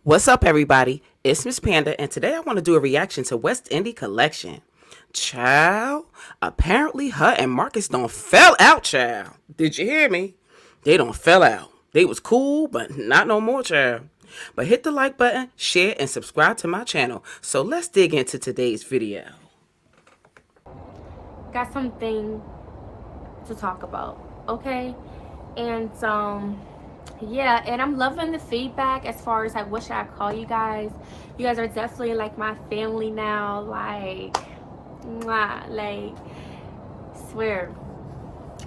What's up, everybody? It's Miss Panda, and today I want to do a reaction to Westindiecollection. Child, apparently her and Marcus don't fell out, child. Did you hear me? They don't fell out. They was cool, but not no more, child. But hit the like button, share, and subscribe to my channel. So let's dig into today's video. Got something to talk about, okay? And yeah, and I'm loving the feedback as far as like what should I call you guys. You guys are definitely like my family now, like mwah, like swear.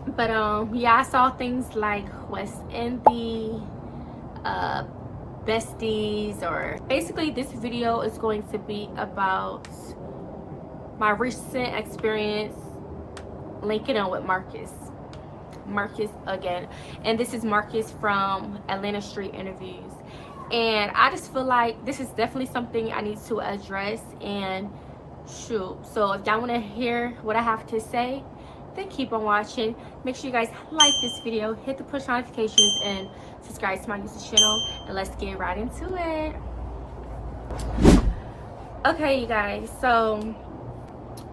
But yeah, I saw things like West Indie besties, or basically this video is going to be about my recent experience linking up with Marcus again. And this is Marcus from Atlanta Street Interviews, and I just feel like this is definitely something I need to address. And shoot, so if y'all want to hear what I have to say, then keep on watching. Make sure you guys like this video, hit the push notifications, and subscribe to my YouTube channel, and let's get right into it. Okay, you guys, so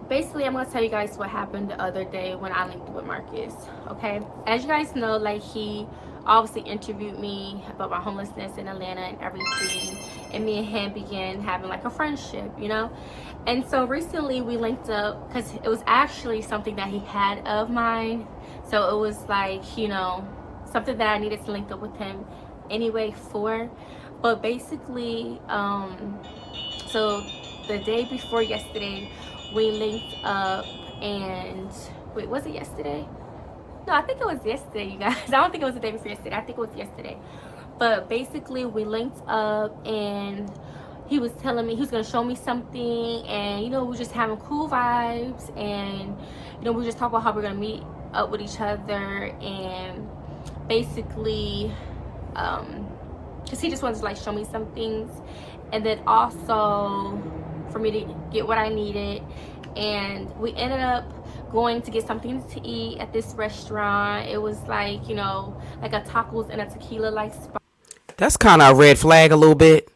basically I'm gonna tell you guys what happened the other day when I linked with Marcus. Okay, as you guys know, like, he obviously interviewed me about my homelessness in Atlanta and everything, and me and him began having like a friendship, you know. And so recently we linked up because it was actually something that he had of mine, so it was like, you know, something that I needed to link up with him anyway for. But basically so the day before yesterday we linked up, and wait, was it yesterday? No, I think it was yesterday, you guys. I don't think it was the day before yesterday. I think it was yesterday. But basically we linked up, and he was telling me he was gonna show me something, and you know, we were just having cool vibes, and you know, we were just talking about how we're gonna meet up with each other, and basically because he just wanted to like show me some things, and then also for me to get what I needed. And we ended up going to get something to eat at this restaurant. It was like, you know, like a tacos and a tequila like spot. That's kind of a red flag a little bit.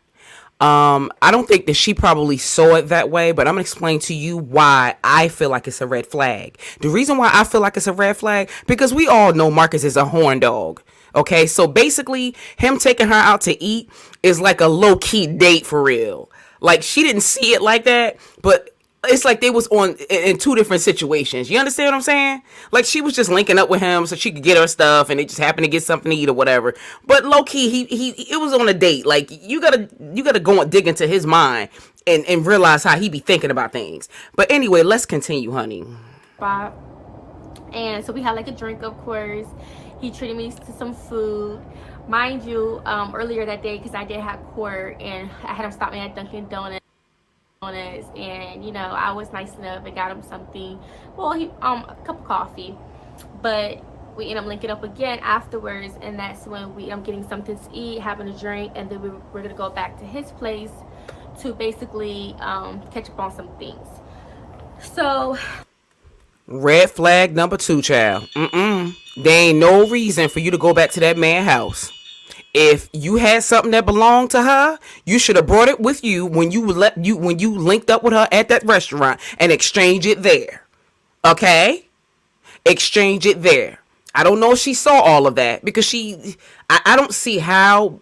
I don't think that she probably saw it that way, but I'm gonna explain to you why I feel like it's a red flag. The reason why I feel like it's a red flag, because we all know Marcus is a horn dog. Okay, so basically him taking her out to eat is like a low-key date for real. Like, she didn't see it like that, but it's like they was on in two different situations. You understand what I'm saying? Like, she was just linking up with him so she could get her stuff, and they just happened to get something to eat or whatever. But low key, he it was on a date. Like, you gotta go and dig into his mind and realize how he be thinking about things. But anyway, let's continue, honey. And so we had like a drink, of course. He treated me to some food. Mind you, earlier that day, because I did have court, and I had him stop me at Dunkin' Donuts, and you know, I was nice enough and got him something. Well, he a cup of coffee. But we end up linking up again afterwards, and that's when we getting something to eat, having a drink, and then we're gonna go back to his place to basically catch up on some things. So Red flag number 2, child. There ain't no reason for you to go back to that man's house. If you had something that belonged to her, you should have brought it with you when you linked up with her at that restaurant, and exchange it there. Okay? Exchange it there. I don't know if she saw all of that, because I don't see how.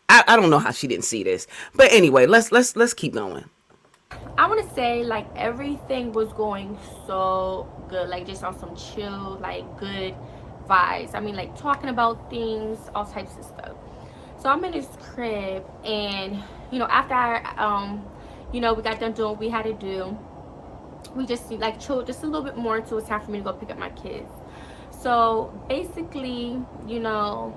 I don't know how she didn't see this. But anyway, let's keep going. I want to say, like, everything was going so good, like just on some chill, like good vibes. I mean, like talking about things, all types of stuff. So I'm in his crib, and you know, after I you know, we got done doing what we had to do, we just like chilled just a little bit more until it's time for me to go pick up my kids. So basically, you know,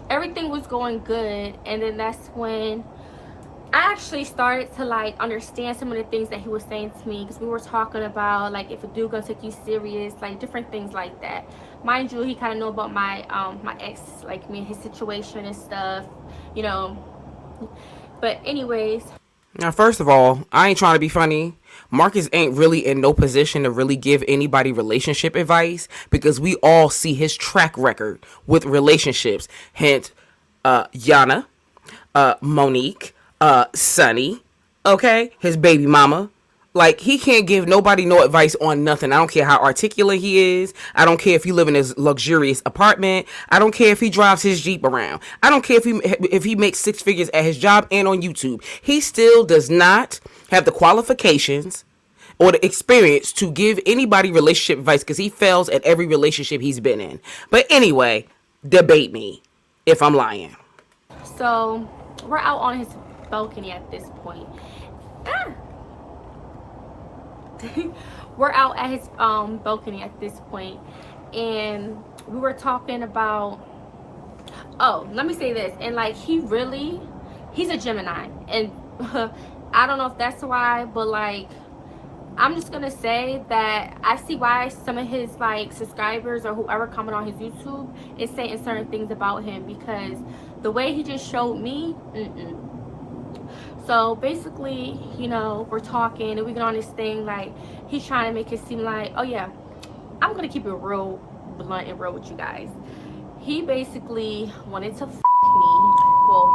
everything was going good, and then that's when I actually started to like understand some of the things that he was saying to me, because we were talking about like if a dude gonna take you serious, like different things like that. Mind you, he kind of knew about my my ex, like me and his situation and stuff, you know. But anyways, now, first of all, I ain't trying to be funny. Marcus ain't really in no position to really give anybody relationship advice, because we all see his track record with relationships. Hence, Yana, Monique, Sunny, okay, his baby mama. Like, he can't give nobody no advice on nothing. I don't care how articulate he is. I don't care if you live in his luxurious apartment. I don't care if he drives his Jeep around. I don't care if he makes six figures at his job and on YouTube. He still does not have the qualifications or the experience to give anybody relationship advice, because he fails at every relationship he's been in. But anyway, debate me if I'm lying. So we're out on his balcony at this point. We're out at his balcony at this point, and we were talking about, oh, let me say this, and like, he's a Gemini, and I don't know if that's why, but like, I'm just gonna say that I see why some of his like subscribers or whoever comment on his YouTube is saying certain things about him, because the way he just showed me, So basically, you know, we're talking and we get on this thing, like, he's trying to make it seem like, oh yeah, I'm gonna keep it real blunt and real with you guys. He basically wanted to f me. Well,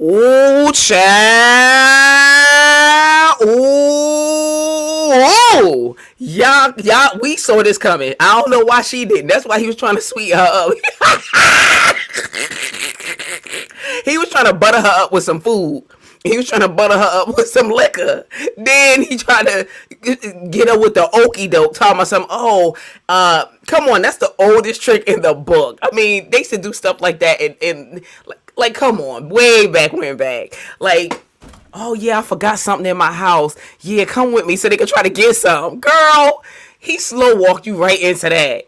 Ooh, child. Ooh. Y'all, we saw this coming. I don't know why she didn't. That's why he was trying to sweet her up. He was trying to butter her up with some food. He was trying to butter her up with some liquor. Then he tried to get her with the okie doke, talking about some, come on, that's the oldest trick in the book. I mean, they used to do stuff like that and like, come on, way back when back. Like, oh yeah, I forgot something in my house. Yeah, come with me so they could try to get some. Girl, he slow walked you right into that.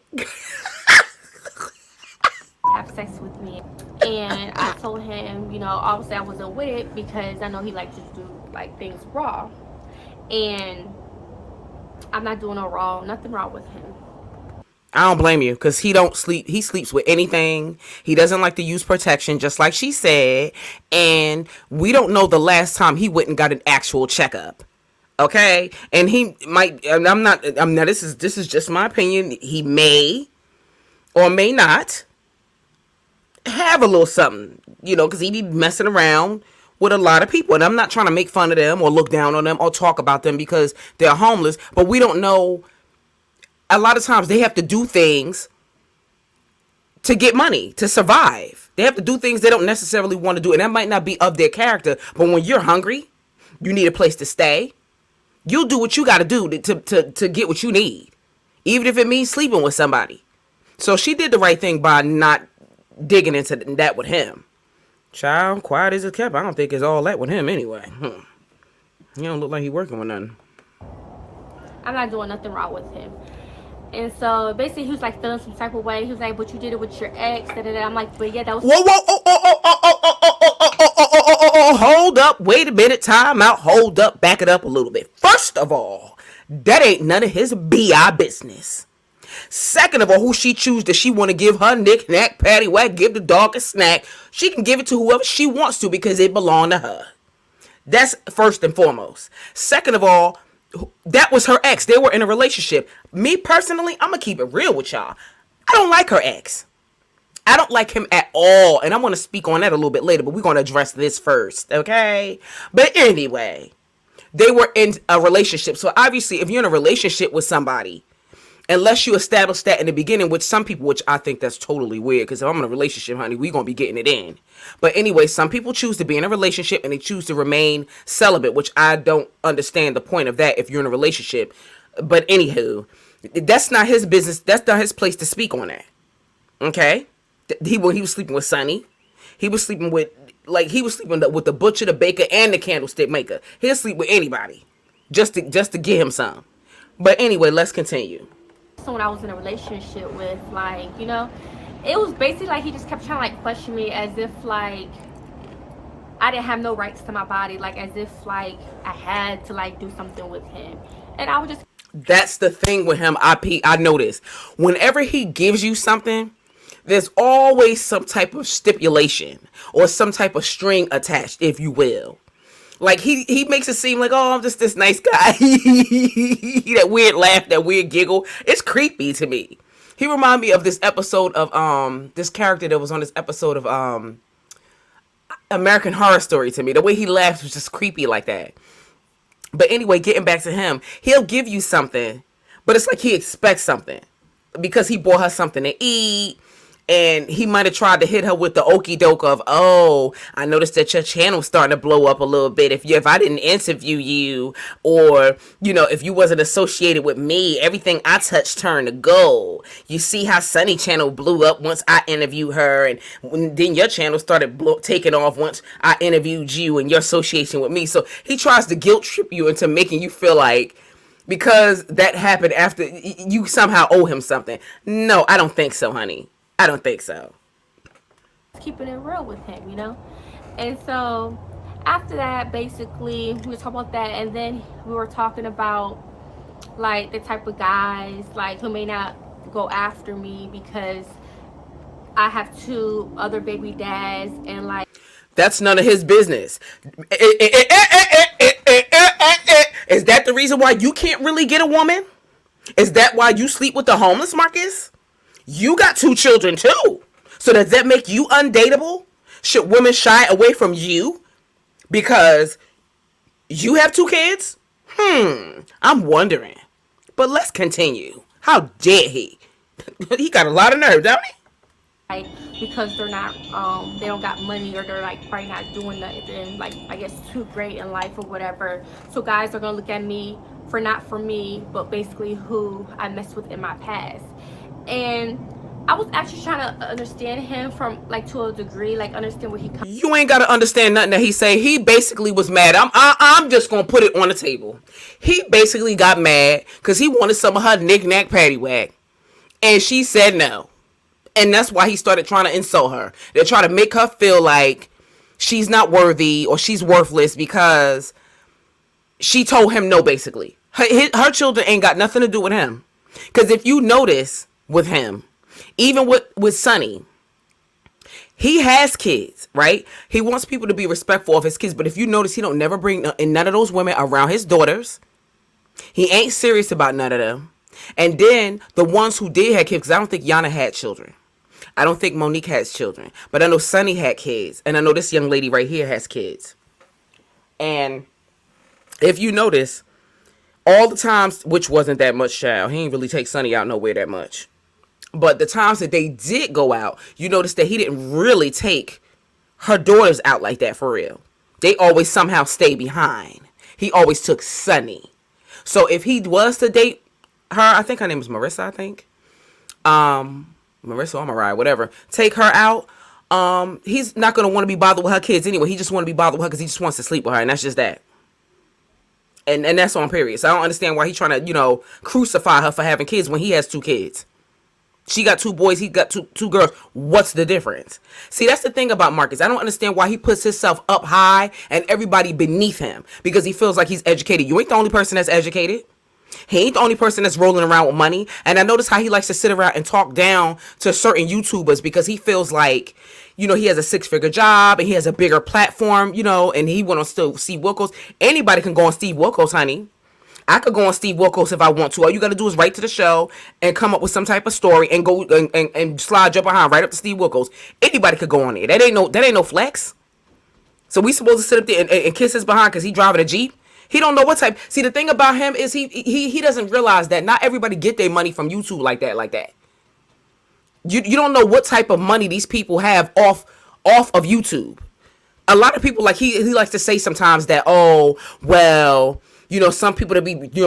have sex with me. And I told him, you know, obviously I wasn't with it because I know he likes to do like things raw. And I'm not doing nothing wrong with him. I don't blame you, because he don't sleep. He sleeps with anything. He doesn't like to use protection, just like she said. And we don't know the last time he went and got an actual checkup. Okay, and he might. And I'm not. This is just my opinion. He may or may not have a little something, you know, because he be messing around with a lot of people. And I'm not trying to make fun of them or look down on them or talk about them because they're homeless. But we don't know. A lot of times they have to do things to get money, to survive. They have to do things they don't necessarily want to do. And that might not be of their character. But when you're hungry, you need a place to stay. You'll do what you got to do to get what you need, even if it means sleeping with somebody. So she did the right thing by not digging into that with him. Child, quiet as it kept. I don't think it's all that with him anyway. He don't look like he working with nothing. I'm not doing nothing wrong with him. And so basically he was like feeling some type of way. He was like, but you did it with your ex. I'm like, but yeah, that was... Whoa, hold up, wait a minute, time out, hold up, back it up a little bit. First of all, that ain't none of his B.I. business. Second of all, who she choose that she want to give her knick-knack, paddywhack, give the dog a snack, she can give it to whoever she wants to because it belonged to her. That's first and foremost. Second of all, that was her ex. They were in a relationship. Me personally, I'm going to keep it real with y'all. I don't like her ex. I don't like him at all. And I'm going to speak on that a little bit later, but we're going to address this first, okay? But anyway, they were in a relationship. So obviously, if you're in a relationship with somebody, unless you establish that in the beginning, which some people, which I think that's totally weird, because if I'm in a relationship, honey, we're going to be getting it in. But anyway, some people choose to be in a relationship and they choose to remain celibate, which I don't understand the point of that if you're in a relationship. But anywho, that's not his business. That's not his place to speak on that. Okay? He was sleeping with Sonny. He was sleeping with the butcher, the baker, and the candlestick maker. He'll sleep with anybody just to get him some. But anyway, let's continue. Someone I was in a relationship with, like, you know, it was basically like he just kept trying to like question me as if like I didn't have no rights to my body, like as if like I had to like do something with him. And I would just... That's the thing with him. I notice whenever he gives you something, there's always some type of stipulation or some type of string attached, if you will. Like, he makes it seem like, oh, I'm just this nice guy. That weird laugh, that weird giggle. It's creepy to me. He reminded me of this episode of, this character that was on this episode of, American Horror Story to me. The way he laughs was just creepy like that. But anyway, getting back to him, he'll give you something, but it's like he expects something because he bought her something to eat. And he might have tried to hit her with the okie doke of, oh, I noticed that your channel's starting to blow up a little bit. If I didn't interview you, or, if you wasn't associated with me, everything I touched turned to gold. You see how Sunny channel blew up once I interviewed her, and then your channel started taking off once I interviewed you and your association with me. So he tries to guilt trip you into making you feel like, because that happened after, you somehow owe him something. No, I don't think so, honey. I don't think so. Keeping it real with him. And so after that, basically, we were talking about that, and then we were talking about like the type of guys like who may not go after me because I have 2 other baby dads, and like that's none of his business. Is that the reason why you can't really get a woman? Is that why you sleep with the homeless, Marcus? You got 2 children too. So does that make you undateable? Should women shy away from you because you have 2 kids? I'm wondering. But let's continue. How dare he? He got a lot of nerve, don't he? like because they're not they don't got money, or they're like probably not doing nothing like I guess too great in life or whatever. So guys are gonna look at me for not for me, but basically who I messed with in my past. And I was actually trying to understand him from like to a degree, like understand where he comes. You ain't gotta understand nothing that he say. He basically was mad. I'm just gonna put it on the table. He basically got mad because he wanted some of her knick-knack paddywhack, and she said no. And that's why he started trying to insult her. They're trying to make her feel like she's not worthy or she's worthless because she told him no, basically. Her children ain't got nothing to do with him. Because if you notice with him, even with Sonny, he has kids, right? He wants people to be respectful of his kids. But if you notice, he don't never bring none of those women around his daughters. He ain't serious about none of them. And then the ones who did have kids, because I don't think Yana had children. I don't think Monique has children. But I know Sonny had kids. And I know this young lady right here has kids. And if you notice, all the times, which wasn't that much, child. He ain't really take Sonny out nowhere that much. But the times that they did go out, you notice that he didn't really take her daughters out like that for real. They always somehow stay behind. He always took Sonny. So if he was to date her, I think her name is Marissa, I think. Marissa or Mariah, whatever. Take her out. He's not going to want to be bothered with her kids anyway. He just want to be bothered with her because he just wants to sleep with her. And that's just that. And that's on period. So I don't understand why he's trying to, crucify her for having kids when he has 2 kids. She got 2 boys. He got two girls. What's the difference? See, that's the thing about Marcus. I don't understand why he puts himself up high and everybody beneath him because he feels like he's educated. You ain't the only person that's educated. He ain't the only person that's rolling around with money. And I notice how he likes to sit around and talk down to certain YouTubers because he feels like, he has a 6-figure job and he has a bigger platform, and he went on Steve Wilkos. Anybody can go on Steve Wilkos, honey. I could go on Steve Wilkos if I want to. All you got to do is write to the show and come up with some type of story and go and slide your behind right up to Steve Wilkos. Anybody could go on there. That ain't no flex. So we supposed to sit up there and kiss his behind because he driving a Jeep? He don't know what type. See, the thing about him is he doesn't realize that not everybody get their money from YouTube like that. You don't know what type of money these people have off of YouTube. A lot of people, like he likes to say sometimes that, oh, well, some people that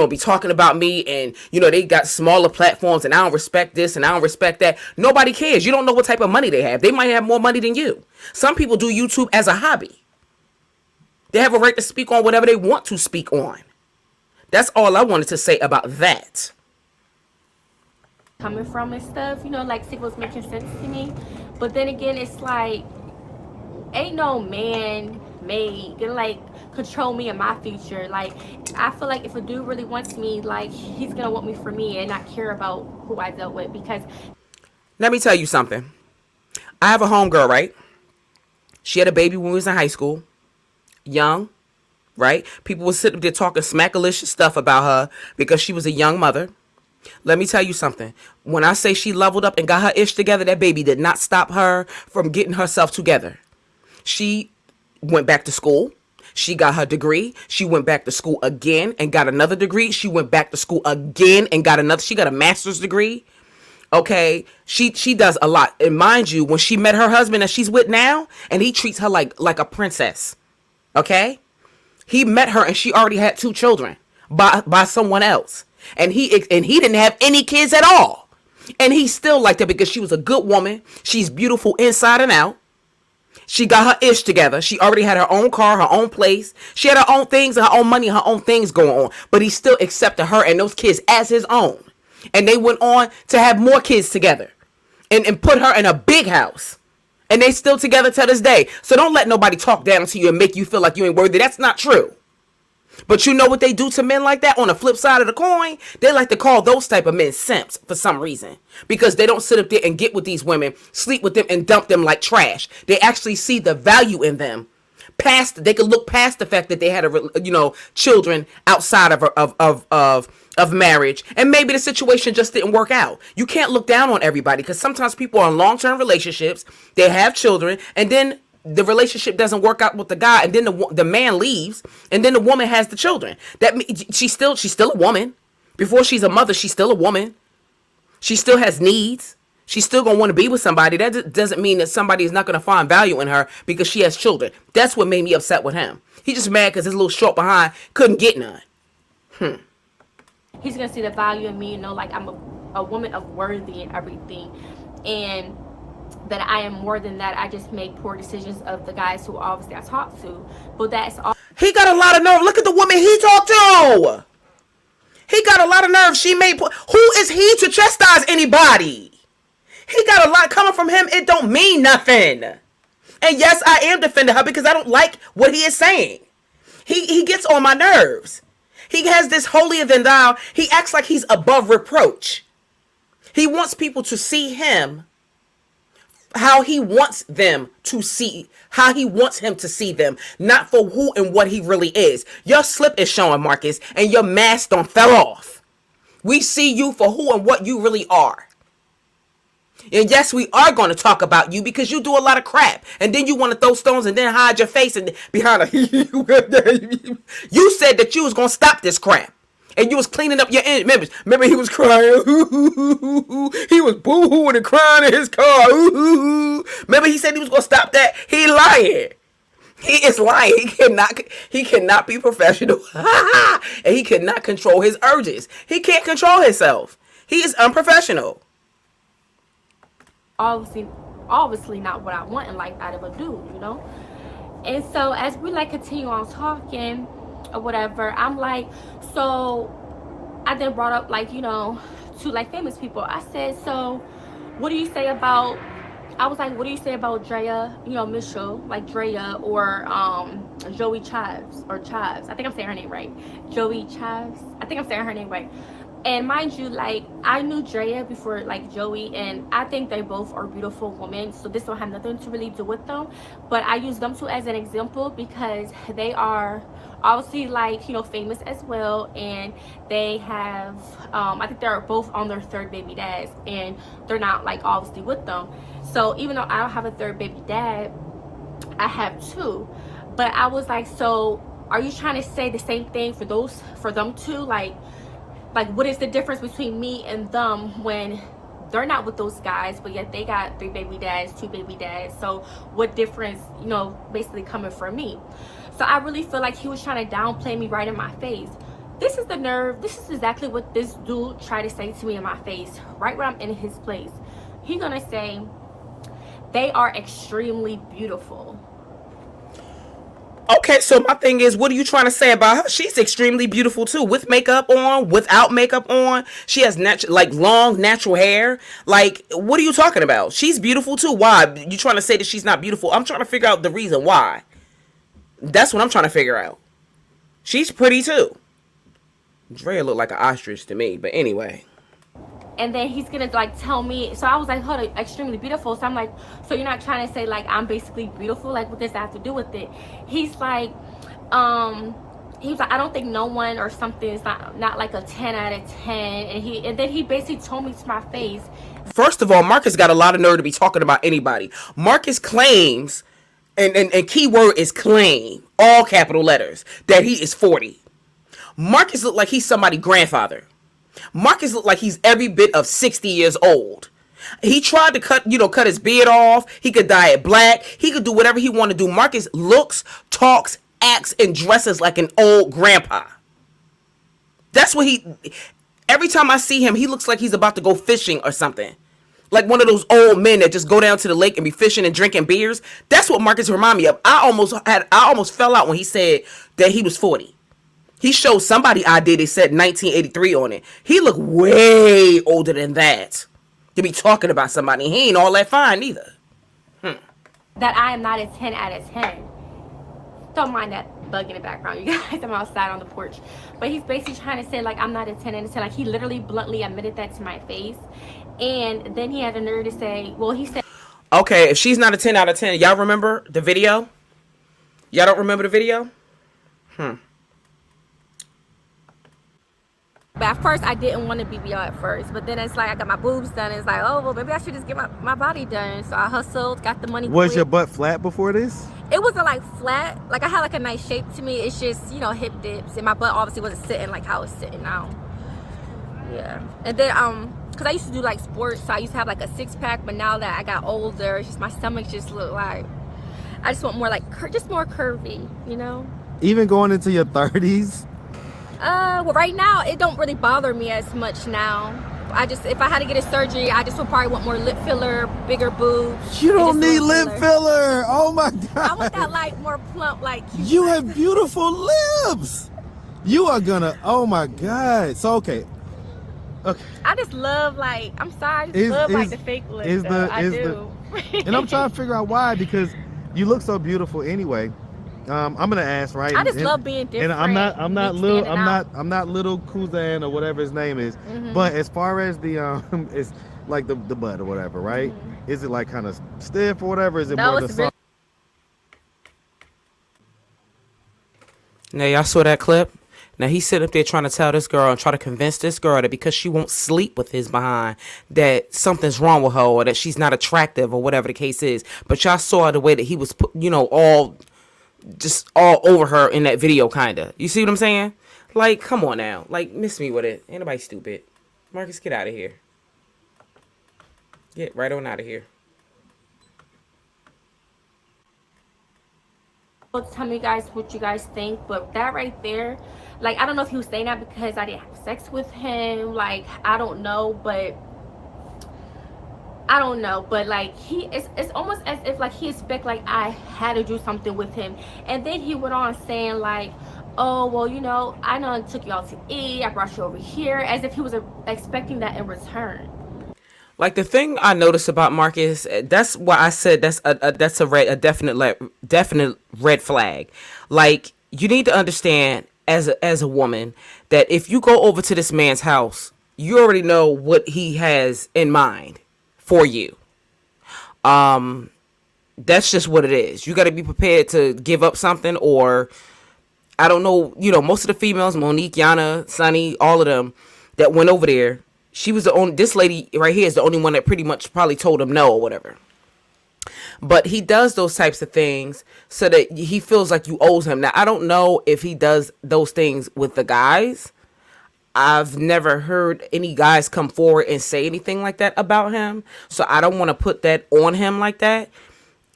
be talking about me and, they got smaller platforms and I don't respect this and I don't respect that. Nobody cares. You don't know what type of money they have. They might have more money than you. Some people do YouTube as a hobby. They have a right to speak on whatever they want to speak on. That's all I wanted to say about that. Coming from and stuff, like see what's making sense to me. But then again, it's like, ain't no man made gonna like control me in my future. Like, I feel like if a dude really wants me, like he's gonna want me for me and not care about who I dealt with. Because let me tell you something. I have a homegirl, right? She had a baby when we was in high school. Young, right? People would sit up there talking smackalicious stuff about her because she was a young mother. Let me tell you something. When I say she leveled up and got her ish together, that baby did not stop her from getting herself together. She went back to school. She got her degree. She went back to school again and got another degree. She went back to school again and got another. She got a master's degree. Okay, she does a lot. And mind you, when she met her husband that she's with now, and he treats her like a princess. Okay, he met her and she already had 2 children by someone else, and he didn't have any kids at all, and he still liked her because she was a good woman. She's beautiful inside and out. She got her ish together. She already had her own car, her own place. She had her own things and her own money, her own things going on. But he still accepted her and those kids as his own. And they went on to have more kids together and put her in a big house. And they still together to this day. So don't let nobody talk down to you and make you feel like you ain't worthy. That's not true. But you know what they do to men like that? On the flip side of the coin, they like to call those type of men simps for some reason. Because they don't sit up there and get with these women, sleep with them, and dump them like trash. They actually see the value in them. They could look past the fact that they had children outside of marriage, and maybe the situation just didn't work out. You can't look down on everybody, because sometimes people are in long-term relationships, they have children, and then the relationship doesn't work out with the guy, and then the man leaves, and then the woman has the children. That means she's still a woman. Before she's a mother, she's still a woman. She still has needs. She's still going to want to be with somebody. That doesn't mean that somebody is not going to find value in her because she has children. That's what made me upset with him. He just mad because his little short behind couldn't get none. He's going to see the value in me, like I'm a woman of worthy and everything. And that I am more than that. I just make poor decisions of the guys who obviously I talk to. But that's all. He got a lot of nerve. Look at the woman he talked to. He got a lot of nerve. Who is he to chastise anybody? He got a lot coming from him. It don't mean nothing. And yes, I am defending her because I don't like what he is saying. He gets on my nerves. He has this holier than thou. He acts like he's above reproach. He wants people to see him how he wants them to see, how he wants him to see them, not for who and what he really is. Your slip is showing, Marcus, and your mask done fell off. We see you for who and what you really are. And yes, we are going to talk about you because you do a lot of crap. And then you want to throw stones and then hide your face and behind a... You said that you was going to stop this crap. And you was cleaning up your members. Remember, he was crying. He was boo-hooing and crying in his car. Remember, he said he was going to stop that? He lying. He is lying. He cannot be professional. And he cannot control his urges. He can't control himself. He is unprofessional. Obviously not what I want in life out of a dude, And so as we continue on talking or whatever, I'm like, so I then brought up to famous people. I said, so what do you say about, I was like, what do you say about Drea, Mitchell, like Drea, or Joey Chives, I think I'm saying her name right. Joey Chives, I think I'm saying her name right. And mind you, I knew Drea before Joey, and I think they both are beautiful women, so this don't have nothing to really do with them. But I use them two as an example because they are obviously famous as well, and they have I think they're both on their 3rd baby dads, and they're not obviously with them. So even though I don't have a 3rd baby dad, I have 2. But I was like, so are you trying to say the same thing for them too? What is the difference between me and them when they're not with those guys, but yet they got 3 baby dads, 2 baby dads? So what difference, basically coming from me? So I really feel like he was trying to downplay me right in my face. This is the nerve. This is exactly what this dude tried to say to me in my face, right when I'm in his place. He's gonna say, they are extremely beautiful. Okay, so my thing is, what are you trying to say about her? She's extremely beautiful too, with makeup on, without makeup on. She has long natural hair. What are you talking about? She's beautiful too. Why? You trying to say that she's not beautiful? I'm trying to figure out the reason why. That's what I'm trying to figure out. She's pretty too. Drea look like an ostrich to me, but anyway. And then he's gonna tell me, so I was like, hold on, extremely beautiful. So I'm like, so you're not trying to say I'm basically beautiful? What does that have to do with it? He's like, he was like, I don't think no one or something is not a 10 out of 10. And then he basically told me to my face. First of all, Marcus got a lot of nerve to be talking about anybody. Marcus claims and keyword is claim, all capital letters, that he is 40. Marcus looked like he's somebody's grandfather. Marcus looked like he's every bit of 60 years old. He tried to cut his beard off. He could dye it black. He could do whatever he wanted to do. Marcus looks, talks, acts, and dresses like an old grandpa. That's what every time I see him, he looks like he's about to go fishing or something. Like one of those old men that just go down to the lake and be fishing and drinking beers. That's what Marcus remind me of. I almost fell out when he said that he was 40. He showed somebody ID. They said 1983 on it. He looked way older than that to be talking about somebody. He ain't all that fine either. That I am not a 10 out of 10. Don't mind that bug in the background, you guys. I'm outside on the porch. But he's basically trying to say, like, I'm not a 10 out of 10. Like, he literally bluntly admitted that to my face. And then he had the nerve to say, well, he said... Okay, if she's not a 10 out of 10, y'all remember the video? Y'all don't remember the video? But at first, I didn't want to BBL at first. But then it's like, I got my boobs done. It's like, oh, well, maybe I should just get my body done. So I hustled, got the money. Was your butt flat before this? It wasn't like flat. Like I had like a nice shape to me. It's just, hip dips. And my butt obviously wasn't sitting like how it's sitting now. Yeah. And then, because I used to do like sports. So I used to have like a 6-pack. But now that I got older, it's just my stomach just look like, I just want more like, just more curvy, Even going into your 30s? Well, right now it don't really bother me as much now. If I had to get a surgery, I just would probably want more lip filler, bigger boobs. You don't need lip filler. Oh my God. I want that like more plump, like cute. You have beautiful lips. You are gonna, oh my God. So, okay. I just love I'm sorry, I just love like the fake lips. I do. And I'm trying to figure out why, because you look so beautiful anyway. I'm gonna ask, right? I just love being different. And I'm not little Kuzan or whatever his name is. But as far as the it's like the butt or whatever, right? Is it like kind of stiff or whatever? Is it more the soft? Now y'all saw that clip. Now he's sitting up there trying to tell this girl and try to convince this girl that because she won't sleep with his behind, that something's wrong with her or that she's not attractive or whatever the case is. But y'all saw the way that he was, all over her in that video, kinda. You see what I'm saying? Like, come on now. Like, miss me with it. Ain't nobody stupid. Marcus, get out of here. Get right on out of here. Tell me guys what you guys think, but that right there, like, I don't know if he was saying that because I didn't have sex with him. Like, I don't know, but like it's almost as if like he expect like I had to do something with him. And then he went on saying like, oh well, I know I took you out to eat, I brought you over here, as if he was expecting that in return. Like, the thing I noticed about Marcus, that's why I said that's a definite red flag. Like, you need to understand as a woman that if you go over to this man's house, you already know what he has in mind for you. That's just what it is. You got to be prepared to give up something, or I don't know, most of the females, Monique, Yana, Sunny, all of them that went over there, she was the only, this lady right here is the only one that pretty much probably told him no or whatever. But he does those types of things so that he feels like you owe him. Now, I don't know if he does those things with the guys. I've never heard any guys come forward and say anything like that about him. So I don't want to put that on him like that,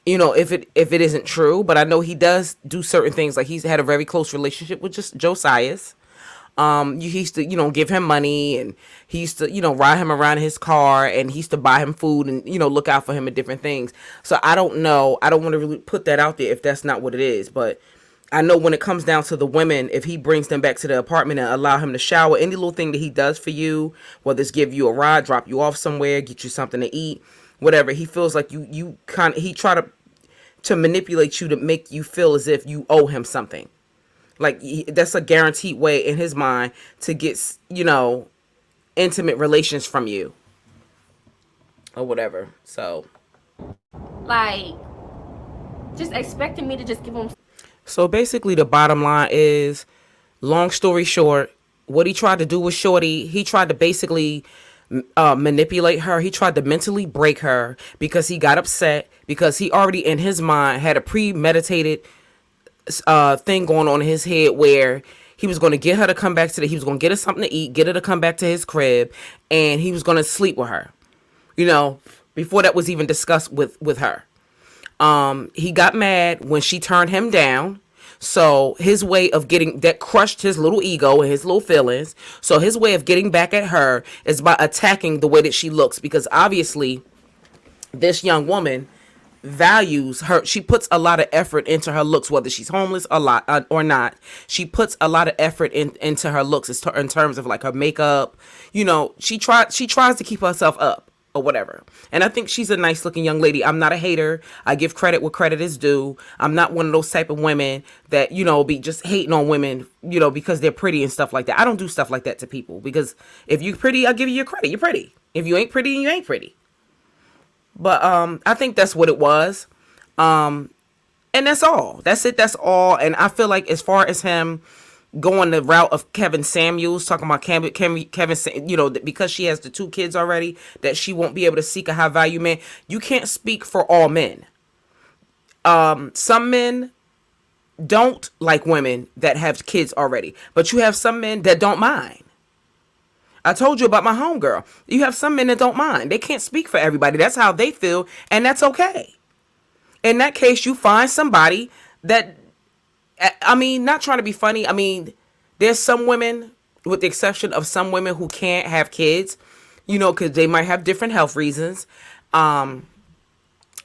if it isn't true. But I know he does do certain things. Like, he's had a very close relationship with just Josias. He used to, give him money, and he used to, ride him around in his car, and he used to buy him food and, look out for him and different things. So I don't know. I don't want to really put that out there if that's not what it is. But I know when it comes down to the women, if he brings them back to the apartment and allow him to shower, any little thing that he does for you, whether it's give you a ride, drop you off somewhere, get you something to eat, whatever, he feels like he try to manipulate you to make you feel as if you owe him something. Like, that's a guaranteed way in his mind to get, intimate relations from you or whatever. So, like, just expecting me to just give him. So basically the bottom line is, long story short, what he tried to do with Shorty, he tried to basically manipulate her. He tried to mentally break her because he got upset because he already in his mind had a premeditated thing going on in his head where he was going to get her to come back he was going to get her something to eat, get her to come back to his crib, and he was going to sleep with her, before that was even discussed with her. He got mad when she turned him down. So his way of getting that crushed his little ego and his little feelings. So his way of getting back at her is by attacking the way that she looks, because obviously this young woman values her. She puts a lot of effort into her looks, whether she's homeless or not. She puts a lot of effort into her looks in terms of like her makeup. She tries to keep herself up or whatever. And I think she's a nice looking young lady. I'm not a hater. I give credit where credit is due. I'm not one of those type of women that, be just hating on women, because they're pretty and stuff like that. I don't do stuff like that to people, because if you're pretty, I'll give you your credit. You're pretty. If you ain't pretty, you ain't pretty. But I think that's what it was. And that's all. That's it. That's all. And I feel like as far as him going the route of Kevin Samuels, talking about Kevin, because she has the 2 kids already, that she won't be able to seek a high value man. You can't speak for all men. Some men don't like women that have kids already, but you have some men that don't mind. I told you about my homegirl. You have some men that don't mind. They can't speak for everybody. That's how they feel, and that's okay. In that case, you find somebody that, not trying to be funny. There's some women, with the exception of some women, who can't have kids, because they might have different health reasons. But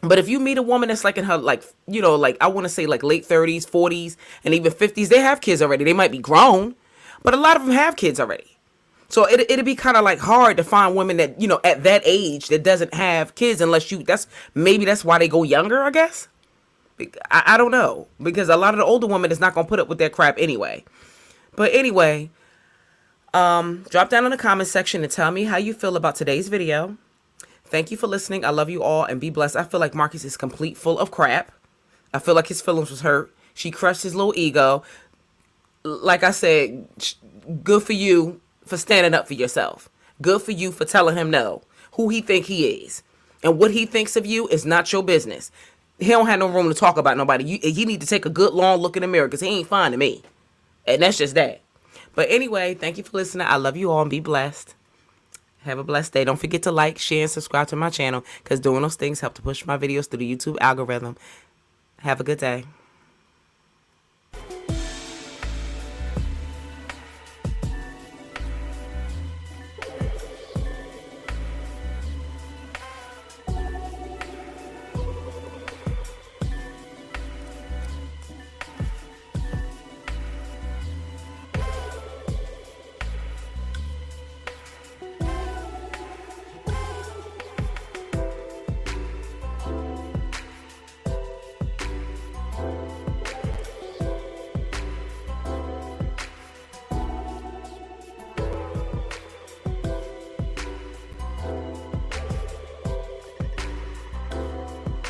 if you meet a woman that's like in her, I want to say like late 30s, 40s, and even 50s, they have kids already. They might be grown, but a lot of them have kids already. So it'd be kind of like hard to find women that, at that age that doesn't have kids, unless that's why they go younger, I guess. I don't know, because a lot of the older women is not going to put up with that crap anyway. But anyway, drop down in the comment section and tell me how you feel about today's video. Thank you for listening. I love you all and be blessed. I feel like Marcus is complete full of crap. I feel like his feelings was hurt. She crushed his little ego. Like I said, good for you for standing up for yourself. Good for you for telling him no. Who he think he is. And what he thinks of you is not your business. He don't have no room to talk about nobody. You need to take a good long look in the mirror, because he ain't fine to me. And that's just that. But anyway, thank you for listening. I love you all and be blessed. Have a blessed day. Don't forget to like, share, and subscribe to my channel, because doing those things help to push my videos through the YouTube algorithm. Have a good day.